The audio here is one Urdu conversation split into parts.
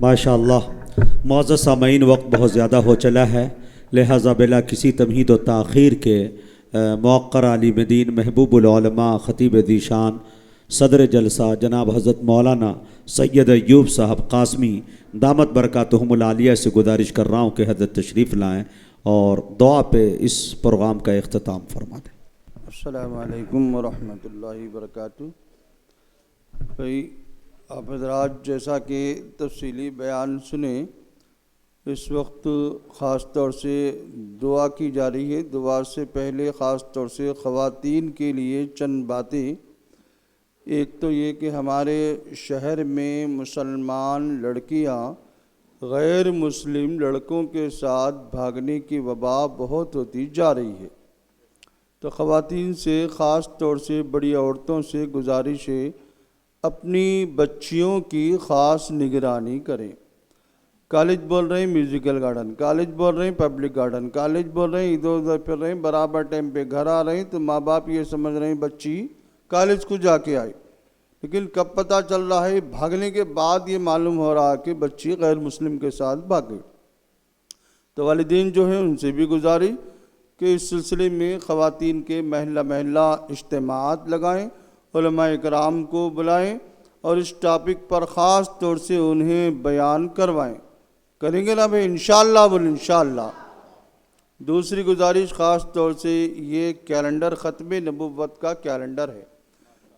ماشاء اللہ معزز سامعین، وقت بہت زیادہ ہو چلا ہے، لہٰذا بلا کسی تمہید و تاخیر کے موقر عالم دین محبوب العلماء خطیب ذیشان صدر جلسہ جناب حضرت مولانا سید ایوب صاحب قاسمی دامت برکاتہم العالیہ سے گزارش کر رہا ہوں کہ حضرت تشریف لائیں اور دعا پہ اس پروگرام کا اختتام فرما دیں۔ السلام علیکم ورحمۃ اللہ وبرکاتہ۔ بھائی آپ حضرات جیسا کہ تفصیلی بیان سنیں، اس وقت خاص طور سے دعا کی جا رہی ہے۔ دعا سے پہلے خاص طور سے خواتین کے لیے چند باتیں۔ ایک تو یہ کہ ہمارے شہر میں مسلمان لڑکیاں غیر مسلم لڑکوں کے ساتھ بھاگنے کی وبا بہت ہوتی جا رہی ہے، تو خواتین سے خاص طور سے بڑی عورتوں سے گزارش ہے اپنی بچیوں کی خاص نگرانی کریں۔ کالج بول رہے ہیں میوزیکل گارڈن، کالج بول رہے ہیں پبلک گارڈن، کالج بول رہے ہیں ادھر ادھر پھر رہے ہیں، برابر ٹائم پہ گھر آ رہے ہیں تو ماں باپ یہ سمجھ رہے ہیں بچی کالج کو جا کے آئی، لیکن کب پتہ چل رہا ہے بھاگنے کے بعد یہ معلوم ہو رہا کہ بچی غیر مسلم کے ساتھ بھاگ گئی۔ تو والدین جو ہیں ان سے بھی گزارش کہ اس سلسلے میں خواتین کے محلہ محلہ اجتماعات لگائیں، علماء کرام کو بلائیں اور اس ٹاپک پر خاص طور سے انہیں بیان کروائیں۔ کریں گے نا بھائی؟ انشاءاللہ بول انشاءاللہ۔ دوسری گزارش خاص طور سے یہ کیلنڈر ختم نبوت کا کیلنڈر ہے،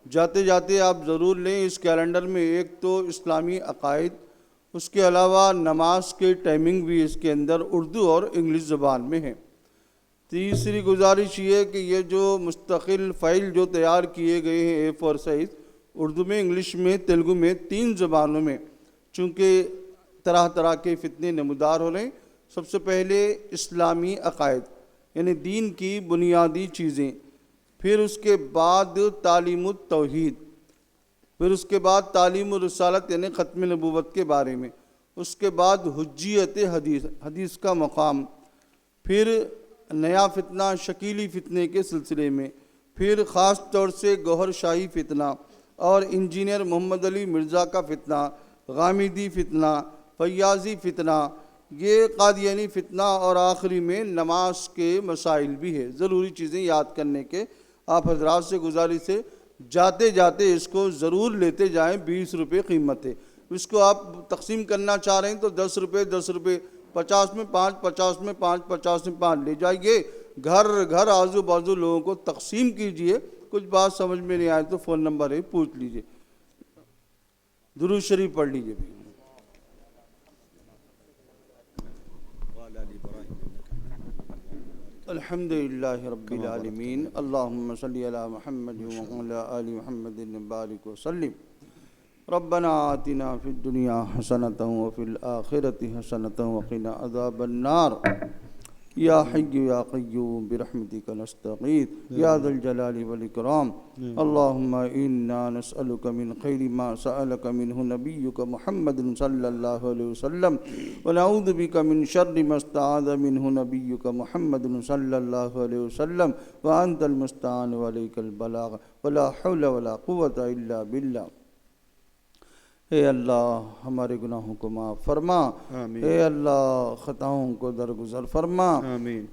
جاتے جاتے آپ ضرور لیں۔ اس کیلنڈر میں ایک تو اسلامی عقائد، اس کے علاوہ نماز کے ٹائمنگ بھی اس کے اندر اردو اور انگلش زبان میں ہے۔ تیسری گزارش یہ کہ یہ جو مستقل فائل جو تیار کیے گئے ہیں A4 سائز، اردو میں، انگلش میں، تیلگو میں، 3 زبانوں میں، چونکہ طرح طرح کے فتنے نمودار ہو رہے ہیں۔ سب سے پہلے اسلامی عقائد یعنی دین کی بنیادی چیزیں، پھر اس کے بعد تعلیم التوحید، پھر اس کے بعد تعلیم الرسالت یعنی ختم نبوت کے بارے میں، اس کے بعد حجیت حدیث کا مقام، پھر نیا فتنہ شکیلی فتنے کے سلسلے میں، پھر خاص طور سے گوہر شاہی فتنہ اور انجینئر محمد علی مرزا کا فتنہ، غامدی فتنہ، فیاضی فتنہ، یہ قادیانی فتنہ، اور آخری میں نماز کے مسائل بھی ہے۔ ضروری چیزیں یاد کرنے کے آپ حضرات سے گزارش ہے، جاتے جاتے اس کو ضرور لیتے جائیں۔ 20 روپے قیمت ہے، اس کو آپ تقسیم کرنا چاہ رہے ہیں تو 10 روپے 10 روپے، 50 میں 5، 50 میں 5، 50 میں 5 لے جائیے۔ گھر گھر آزو بازو لوگوں کو تقسیم کیجئے۔ کچھ بات سمجھ میں نہیں آئے تو فون نمبر ہے پوچھ لیجئے۔ درود شریف پڑھ لیجئے۔ الحمدللہ رب العالمین، اللہم صلی علی محمد وعلی آل محمد بارک وسلم۔ ربنا آتنا فی الدنیا حسنۃ وفی الآخرۃ حسنۃ وقنا عذاب النار۔ یا حی یا قیوم برحمتک نستغیث یا ذا الجلال والاکرام۔ اللہم انا نسألک من خیر ما سألک منہ نبیک محمد صلی اللہ علیہ وسلم، ونعوذ بک من شر ما استعاذ منہ نبیک محمد صلی اللہ علیہ وسلم، وانت المستعان وعلیک البلاغ ولا حول ولا قوة الا باللہ۔ اے اللہ ہمارے گناہوں کو معاف فرما، اے اللہ خطاؤں کو درگزر فرما،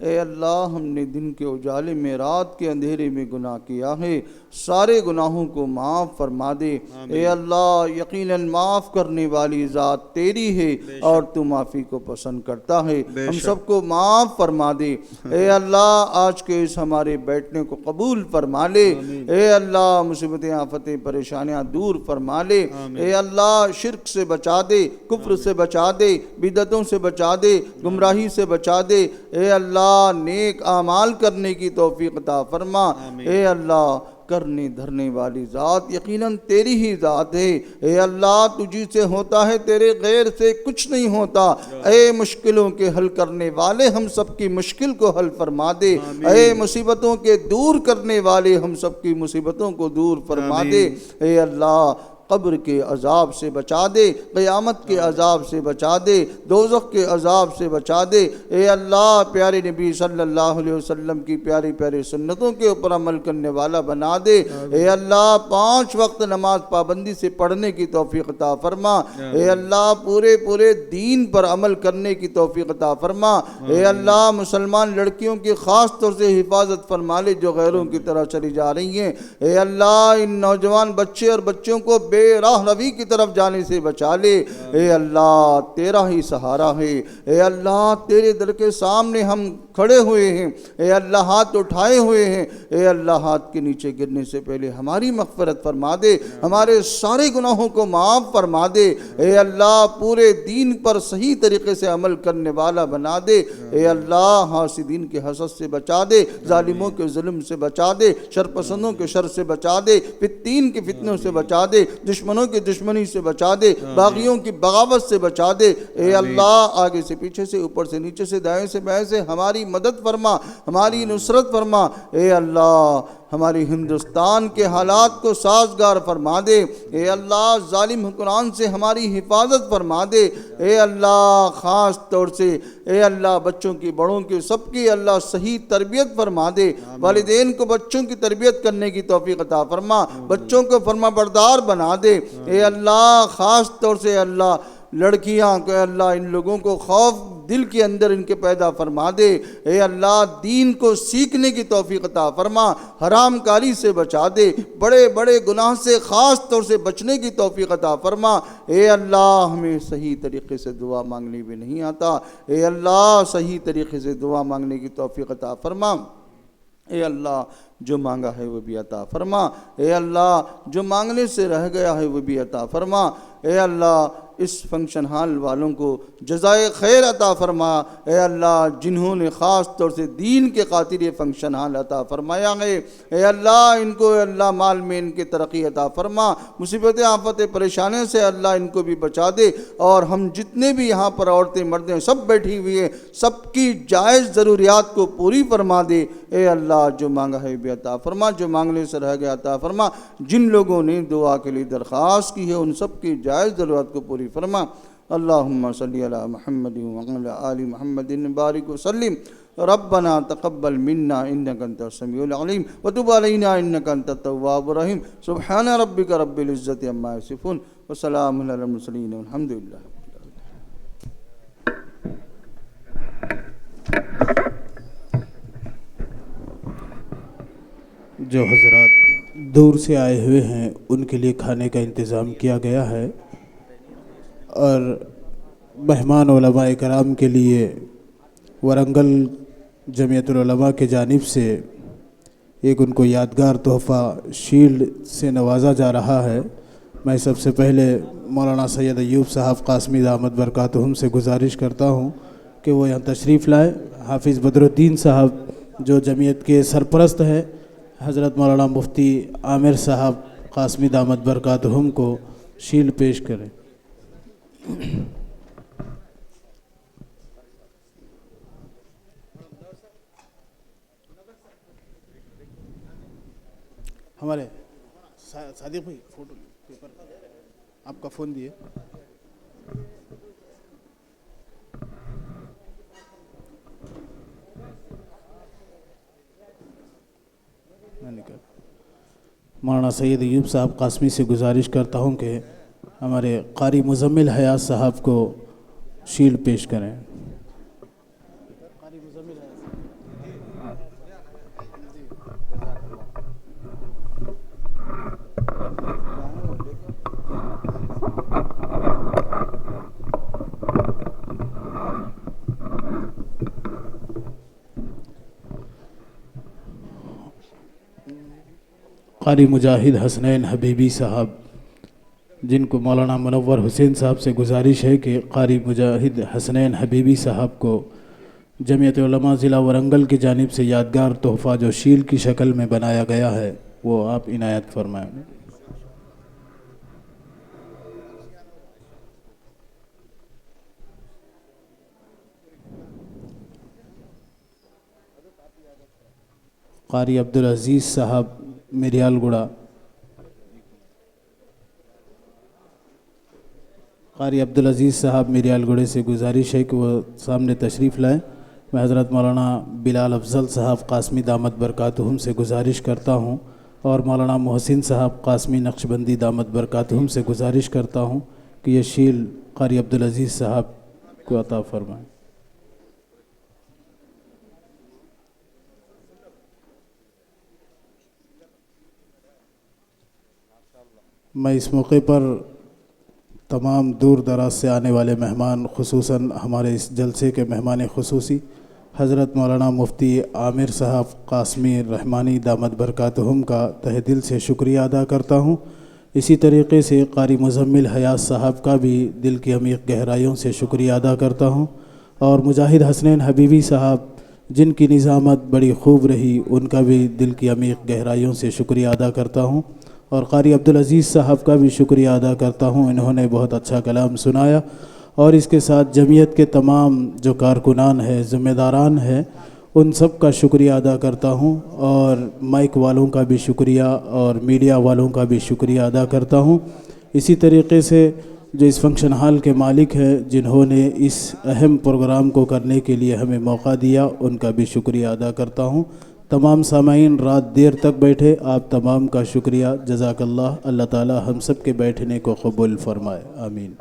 اے اللہ ہم نے دن کے اجالے میں رات کے اندھیرے میں گناہ کیا ہے، سارے گناہوں کو معاف فرما دے۔ اے اللہ یقیناً معاف کرنے والی ذات تیری ہے اور تو معافی کو پسند کرتا ہے، ہم سب کو معاف فرما دے۔ اے اللہ آج کے اس ہمارے بیٹھنے کو قبول فرما لے، اے اللہ مصیبتیں آفتیں پریشانیاں دور فرما لے، اے اللہ شرک سے بچا دے، کفر سے بچا دے، بدعتوں سے بچا دے، گمراہی سے بچا دے، اے اللہ نیک اعمال کرنے کی توفیق عطا فرما۔ اے اللہ کرنے دھرنے والی ذات یقیناً تیری ہی ذات ہے، اے اللہ تجھی سے ہوتا ہے، تیرے غیر سے کچھ نہیں ہوتا۔ اے مشکلوں کے حل کرنے والے ہم سب کی مشکل کو حل فرما دے، اے مصیبتوں کے دور کرنے والے ہم سب کی مصیبتوں کو دور فرما دے۔ اے اللہ قبر کے عذاب سے بچا دے، قیامت کے عذاب سے بچا دے، دوزخ کے عذاب سے بچا دے۔ اے اللہ پیارے نبی صلی اللہ علیہ وسلم کی پیاری پیاری سنتوں کے اوپر عمل کرنے والا بنا دے۔ اے اللہ 5 وقت نماز پابندی سے پڑھنے کی توفیق عطا فرما۔ اے اللہ پورے دین پر عمل کرنے کی توفیق عطا فرما۔ اے اللہ مسلمان لڑکیوں کی خاص طور سے حفاظت فرما لے جو غیروں کی طرح چلی جا رہی ہیں۔ اے اللہ ان نوجوان بچے اور بچوں کو بے راہ روی کی طرف جانے سے بچا لے۔ اے اللہ تیرا ہی سہارا ہے۔ اے اللہ تیرے در کے سامنے ہم کھڑے ہوئے ہیں۔ اے اللہ ہاتھ اٹھائے ہوئے ہیں۔ اے اللہ ہاتھ کے نیچے گرنے سے پہلے ہماری مغفرت فرما دے، ہمارے سارے گناہوں کو معاف فرما دے۔ اے اللہ پورے دین پر صحیح طریقے سے عمل کرنے والا بنا دے۔ اے اللہ حاسدین کے حسد سے بچا دے، ظالموں کے ظلم سے بچا دے، شر پسندوں کے شر سے بچا دے، فتین کے فتنوں سے بچا دے، دشمنوں کی دشمنی سے بچا دے، باغیوں کی بغاوت سے بچا دے۔ اے اللہ آگے سے پیچھے سے، اوپر سے نیچے سے، دائیں سے بائیں سے ہماری مدد فرما، ہماری نصرت فرما۔ اے اللہ ہماری ہندوستان کے حالات کو سازگار فرما دے۔ اے اللہ ظالم حکمران سے ہماری حفاظت فرما دے۔ اے اللہ خاص طور سے اے اللہ بچوں کی بڑوں کی سب کی اللہ صحیح تربیت فرما دے۔ والدین کو بچوں کی تربیت کرنے کی توفیق عطا فرما، بچوں کو فرما بردار بنا دے۔ اے اللہ خاص طور سے اللہ لڑکیاں کہ اللہ ان لوگوں کو خوف دل کے اندر ان کے پیدا فرما دے۔ اے اللہ دین کو سیکھنے کی توفیق عطا فرما، حرام کاری سے بچا دے، بڑے بڑے گناہ سے خاص طور سے بچنے کی توفیق عطا فرما۔ اے اللہ ہمیں صحیح طریقے سے دعا مانگنے بھی نہیں آتا، اے اللہ صحیح طریقے سے دعا مانگنے کی توفیق عطا فرما۔ اے اللہ جو مانگا ہے وہ بھی عطا فرما۔ اے اللہ جو مانگنے سے رہ گیا ہے وہ بھی عطا فرما۔ اے اللہ اس فنکشن ہال والوں کو جزائے خیر عطا فرما۔ اے اللہ جنہوں نے خاص طور سے دین کے خاطر یہ فنکشن ہال عطا فرمایا ہے، اے اللہ ان کو اللہ مال میں ان کی ترقی عطا فرما، مصیبت آفت پریشانی سے اللہ ان کو بھی بچا دے۔ اور ہم جتنے بھی یہاں پر عورتیں مرد ہیں سب بیٹھی ہوئی ہیں، سب کی جائز ضروریات کو پوری فرما دے۔ اے اللہ جو مانگا ہے بھی عطا فرما، جو مانگنے سے رہ گیا عطا فرما۔ جن لوگوں نے دعا کے لیے درخواست کی ہے ان سب کی جائز ضرورت کو پوری فرما۔ اللہم صلی علی محمد وعلی آل محمد بارک وسلم۔ ربنا تقبل منا انک انت السمیع العلیم وتب علینا انک انت التواب الرحیم۔ سبحان ربک رب العزت عما یصفون وسلام علی المرسلین والحمد للہ۔ جو حضرات دور سے آئے ہوئے ہیں ان کے لیے کھانے کا انتظام کیا گیا ہے، اور مہمان علماء کرام کے لیے ورنگل جمعیت العلماء کے جانب سے ایک ان کو یادگار تحفہ شیلڈ سے نوازا جا رہا ہے۔ میں سب سے پہلے مولانا سید ایوب صاحب قاسمی دامت برکاتہم سے گزارش کرتا ہوں کہ وہ یہاں تشریف لائیں۔ حافظ بدر الدین صاحب جو جمعیت کے سرپرست ہیں، حضرت مولانا مفتی عامر صاحب قاسمی دامت برکاتہم کو شیلڈ پیش کریں۔ ہمارے صادق بھائی فوٹو پیپر آپ کا فون دیے۔ مولانا سید ایوب صاحب قاسمی سے گزارش کرتا ہوں کہ ہمارے قاری مزمل حیات صاحب کو شیلڈ پیش کریں۔ قاری مجاہد حسنین حبیبی صاحب، جن کو مولانا منور حسین صاحب سے گزارش ہے کہ قاری مجاہد حسنین حبیبی صاحب کو جمعیت علماء ضلع ورنگل کی جانب سے یادگار تحفہ جو شیل کی شکل میں بنایا گیا ہے وہ آپ عنایت فرمائیں۔ قاری عبدالعزیز صاحب میریال گڑا، قاری عبدالعزیز صاحب میریال گڑھے سے گزارش ہے کہ وہ سامنے تشریف لائیں. میں حضرت مولانا بلال افضل صاحب قاسمی دامت برکاتہم سے گزارش کرتا ہوں اور مولانا محسن صاحب قاسمی نقشبندی دامت برکاتہم سے گزارش کرتا ہوں کہ یہ شیل قاری عبدالعزیز صاحب کو عطا فرمائیں. میں اس موقع پر تمام دور دراز سے آنے والے مہمان، خصوصاً ہمارے اس جلسے کے مہمان خصوصی حضرت مولانا مفتی عامر صاحب قاسمی رحمانی دامت برکاتہم کا تہ دل سے شکریہ ادا کرتا ہوں. اسی طریقے سے قاری مزمل حیات صاحب کا بھی دل کی عمیق گہرائیوں سے شکریہ ادا کرتا ہوں، اور مجاہد حسنین حبیبی صاحب جن کی نظامت بڑی خوب رہی ان کا بھی دل کی عمیق گہرائیوں سے شکریہ ادا کرتا ہوں، اور قاری عبدالعزیز صاحب کا بھی شکریہ ادا کرتا ہوں. انہوں نے بہت اچھا کلام سنایا، اور اس کے ساتھ جمعیت کے تمام جو کارکنان ہیں، ذمہ داران ہیں، ان سب کا شکریہ ادا کرتا ہوں، اور مائک والوں کا بھی شکریہ اور میڈیا والوں کا بھی شکریہ ادا کرتا ہوں. اسی طریقے سے جو اس فنکشن ہال کے مالک ہیں جنہوں نے اس اہم پروگرام کو کرنے کے لیے ہمیں موقع دیا، ان کا بھی شکریہ ادا کرتا ہوں. تمام سامعین رات دیر تک بیٹھے، آپ تمام کا شکریہ، جزاک اللہ. اللہ تعالی ہم سب کے بیٹھنے کو قبول فرمائے، آمین.